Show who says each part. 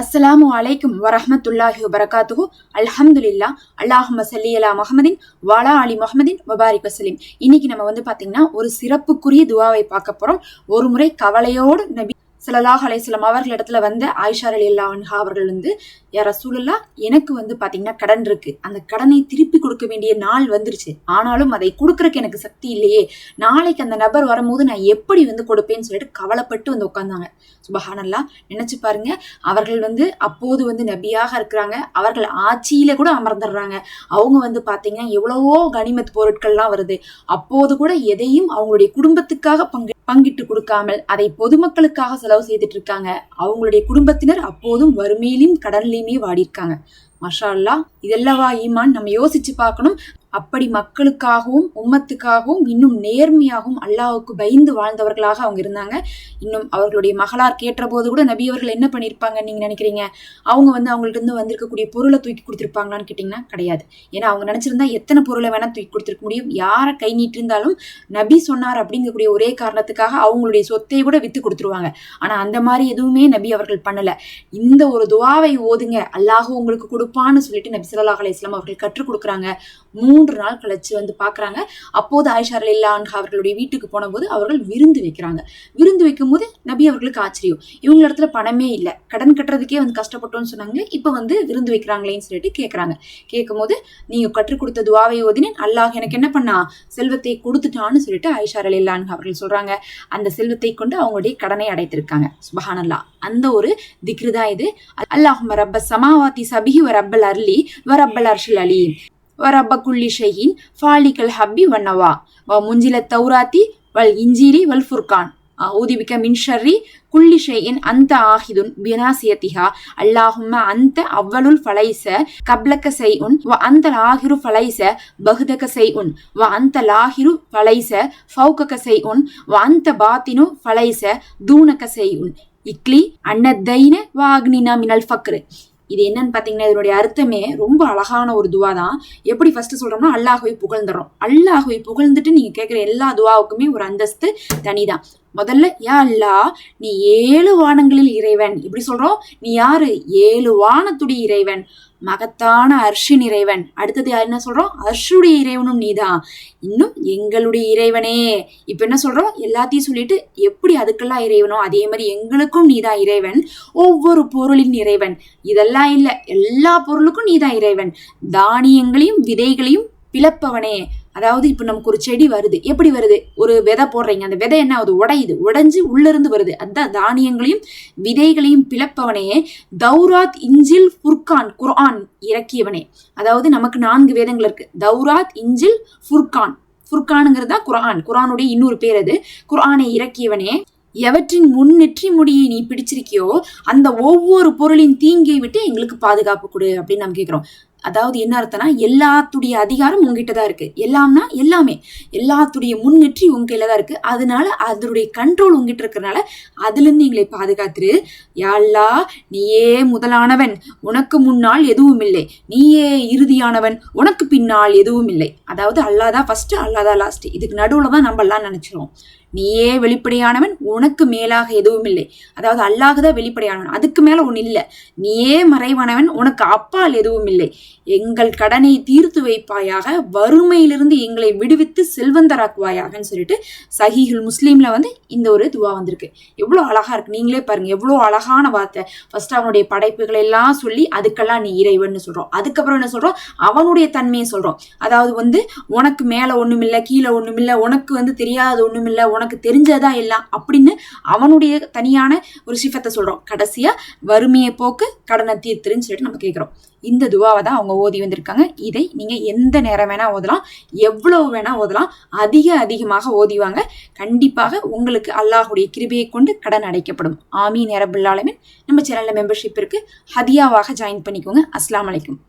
Speaker 1: அஸ்ஸலாமு அலைக்கும் வரஹ்மத்துல்லாஹி வபரகாத்துஹு. அல்ஹம்துலில்லா. அல்லாஹும்ம ஸல்லி அலா முஹம்மதின் வஅலா அலி முஹம்மதின் வபாரிக் வஸல்லிம். இன்னைக்கு நம்ம பாத்தீங்கன்னா ஒரு சிறப்புக்குரிய துவாவை பார்க்க போறோம். ஒரு முறை கவலையோடு நபி ஸல்லல்லாஹு அலைஹி வஸல்லம் அவர்களிடத்துல ஆயிஷா ரலியல்லாஹு அன்ஹா அவர்கள் யா ரசூலுல்லாஹ், எனக்கு பாத்தீங்கன்னா கடன் இருக்கு, அந்த கடனை திருப்பி கொடுக்க வேண்டிய நாள் வந்துருச்சு, ஆனாலும் அதை கொடுக்கறதுக்கு எனக்கு சக்தி இல்லையே, நாளைக்கு அந்த நபர் வரும்போது நான் எப்படி கொடுப்பேன்னு சொல்லிட்டு கவலைப்பட்டு உட்கார்ந்தாங்க. சுபஹானல்லாஹ். நினைச்சு பாருங்க, அவர்கள் அப்போது நபியாக இருக்கிறாங்க, அவர்கள் ஆட்சியில கூட அமர்ந்துடுறாங்க. அவங்க பாத்தீங்கன்னா எவ்வளவோ கனிமத் பொருட்கள்லாம் வருது, அப்போது கூட எதையும் அவங்களுடைய குடும்பத்துக்காக பங்கிட்டு கொடுக்காமல் அதை பொதுமக்களுக்காக செலவு செய்துட்டு இருக்காங்க. அவங்களுடைய குடும்பத்தினர் அப்போதும் வறுமையிலும் கடன்லையுமே வாடி இருக்காங்க. மாஷா அல்லாஹ். இதெல்லவா ஈமான்? நம்ம யோசிச்சு பார்க்கணும். அப்படி மக்களுக்காகவும் உம்மத்துக்காகவும் இன்னும் நேர்மையாகவும் அல்லாஹ்வுக்கு பயந்து வாழ்ந்தவர்களாக அவங்க இருந்தாங்க. இன்னும் அவர்களுடைய மகளார் கேட்ட போது கூட நபி அவர்கள் என்ன பண்ணியிருப்பாங்க நீங்க நினைக்கிறீங்க? அவங்க அவங்கள்ட்ட இருந்து வந்திருக்கக்கூடிய பொருளை தூக்கி கொடுத்துருப்பாங்களான்னு கேட்டீங்கன்னா கிடையாது. ஏன்னா அவங்க நினைச்சிருந்தா எத்தனை பொருளை வேணா தூக்கி கொடுத்துருக்க முடியும். யாரை கை நீட்டிருந்தாலும் நபி சொன்னார் அப்படிங்கக்கூடிய ஒரே காரணத்துக்காக அவங்களுடைய சொத்தை கூட வித்து கொடுத்துருவாங்க. ஆனா அந்த மாதிரி எதுவுமே நபி அவர்கள் பண்ணல. இந்த ஒரு துவாவை ஓதுங்க, அல்லாஹ் உங்களுக்கு கொடுப்பான்னு சொல்லிட்டு நபி ஸல்லல்லாஹு அலைஹி வஸல்லம் அவர்கள் கற்றுக் கொடுக்குறாங்க. 3 நாள் கழிச்சு பாக்குறாங்க. அப்போது ஆயிஷா ரலியல்லாஹு அன்ஹா அவர்களுடைய வீட்டுக்கு போன போது அவர்கள் விருந்து வைக்கிறாங்க. விருந்து வைக்கும் போது நபி அவர்களுக்கு ஆச்சரியம், இவங்க இடத்துல பணமே இல்லை, கடன் கட்டுறதுக்கே கஷ்டப்பட்டோம்னு சொன்னாங்க, இப்ப விருந்து வைக்கிறாங்களேன்னு சொல்லிட்டு கேட்கறாங்க. கேட்கும் போது, நீங்க கற்றுக் கொடுத்த துவாவை ஓதினேன், அல்லாஹ் எனக்கு என்ன பண்ணா, செல்வத்தை கொடுத்துட்டான்னு சொல்லிட்டு ஆயிஷா ரலியல்லாஹு அன்ஹா அவர்கள் சொல்றாங்க. அந்த செல்வத்தை கொண்டு அவங்களுடைய கடனை அடைத்திருக்காங்க. சுபஹானல்லாஹ். அந்த ஒரு திக்ரு தான் இது. அல்லாஹும்ம ரப்ப ஸமாவாதி சபிஹி வ ரப்பல் அர்லி வ ரப்பல் அர்ஷில் அலீம் வரப்ப குல்லி ஷையின் ஃபாலிகல் ஹப்பி வன்னவா வ முஞ்சில தௌராத்தி வல் இஞ்சிலி வல் ஃபுர்கான் ஊதிபிக்க மின் ஷர்ரி குல்லி ஷையின் அந்த ஆஹிதுன் பினாசியத்திஹா அல்லாஹும்ம அந்த அவ்வலுல் ஃபலைஸ கப்லக்க செய்உன் வ அந்த லாஹிரு ஃபலைஸ பஹ்தக செய்உன் வ அந்த லாஹிரு ஃபலைஸ ஃபௌகக செய்உன் வ அந்த பாத்தினு ஃபலைஸ தூனக செய்உன் இக்லி அன்னத்தைன வ அக்னினா மினல் ஃபக்ரு. இது என்னன்னு பாத்தீங்கன்னா, இதனுடைய அர்த்தமே ரொம்ப அழகான ஒரு துவா தான். எப்படி ஃபர்ஸ்ட் சொல்றோம்னா அல்லாஹ்வை புகழ்ந்துறோம். அல்லாஹ்வை புகழ்ந்துட்டு நீங்க கேட்கிற எல்லா துவாவுக்குமே ஒரு அந்தஸ்து தனிதான். முதல்ல, யா அல்லாஹ், நீ 7 வானங்களில் இறைவன். இப்படி சொல்றோம். நீ யாரு? 7 வானத்துடைய இறைவன், மகத்தான அர்ஷின் இறைவன். அடுத்தது என்ன சொல்றோம்? அர்ஷுடைய இறைவனும் நீதான். இன்னும் எங்களுடைய இறைவனே. இப்ப என்ன சொல்றோம்? எல்லாத்தையும் சொல்லிட்டு எப்படி அதுக்கெல்லாம் இறைவனோ அதே மாதிரி எங்களுக்கும் நீதான் இறைவன். ஒவ்வொரு பொருளின் இறைவன். இதெல்லாம் இல்ல, எல்லா பொருளுக்கும் நீதான் இறைவன். தானியங்களையும் விதைகளையும் பிளப்பவனே. அதாவது இப்ப நமக்கு ஒரு செடி வருது, எப்படி வருது? ஒரு விதை போடுறீங்க, அந்த விதை என்ன ஆகுது? உடையுது, உடைஞ்சு உள்ள இருந்து வருது. அதான் தானியங்களையும் விதைகளையும் பிளப்பவனே. தௌராத் இஞ்சில் ஃபுர்கான் குர்ஆன் இறக்கியவனே. அதாவது நமக்கு 4 வேதங்கள் இருக்கு. தௌராத் இஞ்சில் ஃபுர்கான். ஃபுர்கானுங்கிறது தான் குர்ஆன். குர்ஆனுடைய இன்னொரு பேர் அது. குர்ஆனை இறக்கியவனே, எவற்றின் முன்னெற்றி முடியை நீ பிடிச்சிருக்கியோ அந்த ஒவ்வொரு பொருளின் தீங்கை விட்டு எங்களுக்கு பாதுகாப்பு கொடு அப்படின்னு நம்ம கேட்கிறோம். அதாவது என்ன அர்த்தம்னா, எல்லாத்துடைய அதிகாரம் உங்ககிட்ட தான் இருக்கு. எல்லாம்னா எல்லாமே, எல்லாத்துடைய முன்னெற்றி உங்க கையில தான் இருக்கு. அதனால அதனுடைய கண்ட்ரோல் உங்ககிட்ட இருக்கிறதுனால அதுல இருந்து எங்களை பாதுகாத்துரு. யா அல்லாஹ், நீயே முதலானவன், உனக்கு முன்னால் எதுவும் இல்லை, நீயே இறுதியானவன், உனக்கு பின்னால் எதுவும் இல்லை. அதாவது அல்லாஹ் தான் ஃபர்ஸ்ட், அல்லாஹ் தான் லாஸ்ட். இதுக்கு நடுவுல தான் நம்ம எல்லாம் நினைச்சிருவோம். நீயே வெளிப்படையானவன், உனக்கு மேலாக எதுவும் இல்லை. அதாவது அல்லாஹ் தான் வெளிப்படையானவன், அதுக்கு மேல ஒண்ணு இல்லை. நீயே மறைவானவன், உனக்கு அப்பால் எதுவும் இல்லை. எங்கள் கடனை தீர்த்து வைப்பாயாக, வறுமையிலிருந்து எங்களை விடுவித்து செல்வந்தராக்குவாயாகன்னு சொல்லிட்டு சஹீஹுல் முஸ்லீம்ல இந்த ஒரு துவா வந்திருக்கு. எவ்வளவு அழகா இருக்கு, நீங்களே பாருங்க, எவ்வளவு அழகான வார்த்தை. ஃபர்ஸ்ட் அவனுடைய படைப்புகளை எல்லாம் சொல்லி அதுக்கெல்லாம் நீ இறைவன் சொல்றோம். அதுக்கப்புறம் என்ன சொல்றோம்? அவனுடைய தன்மையை சொல்றோம். அதாவது உனக்கு மேல ஒண்ணுமில்ல, கீழே ஒண்ணுமில்ல, உனக்கு தெரியாத ஒண்ணுமில்ல, உனக்கு தெரிஞ்சதா எல்லாம் அப்படின்னு அவனுடைய தனியான ஒரு சிஃபத்தை சொல்றோம். கடைசியா வறுமையை போக்கு, கடனை தீர்த்துருன்னு சொல்லிட்டு நம்ம கேட்கிறோம். இந்த துவாவை தான் அவங்க ஓதி வந்திருக்காங்க. இதை நீங்க எந்த நேரம் வேணா ஓதலாம், எவ்வளவு வேணா ஓதலாம், அதிகமாக ஓதிவாங்க. கண்டிப்பாக உங்களுக்கு அல்லாஹுடைய கிருபையை கொண்டு கடன் அடைக்கப்படும். ஆமீன் யா ரப்பல் ஆலமீன். நம்ம சேனல்ல மெம்பர்ஷிப் இருக்கு, ஹதியாவாக ஜாயின் பண்ணிக்கோங்க. அஸ்ஸலாமு அலைக்கும்.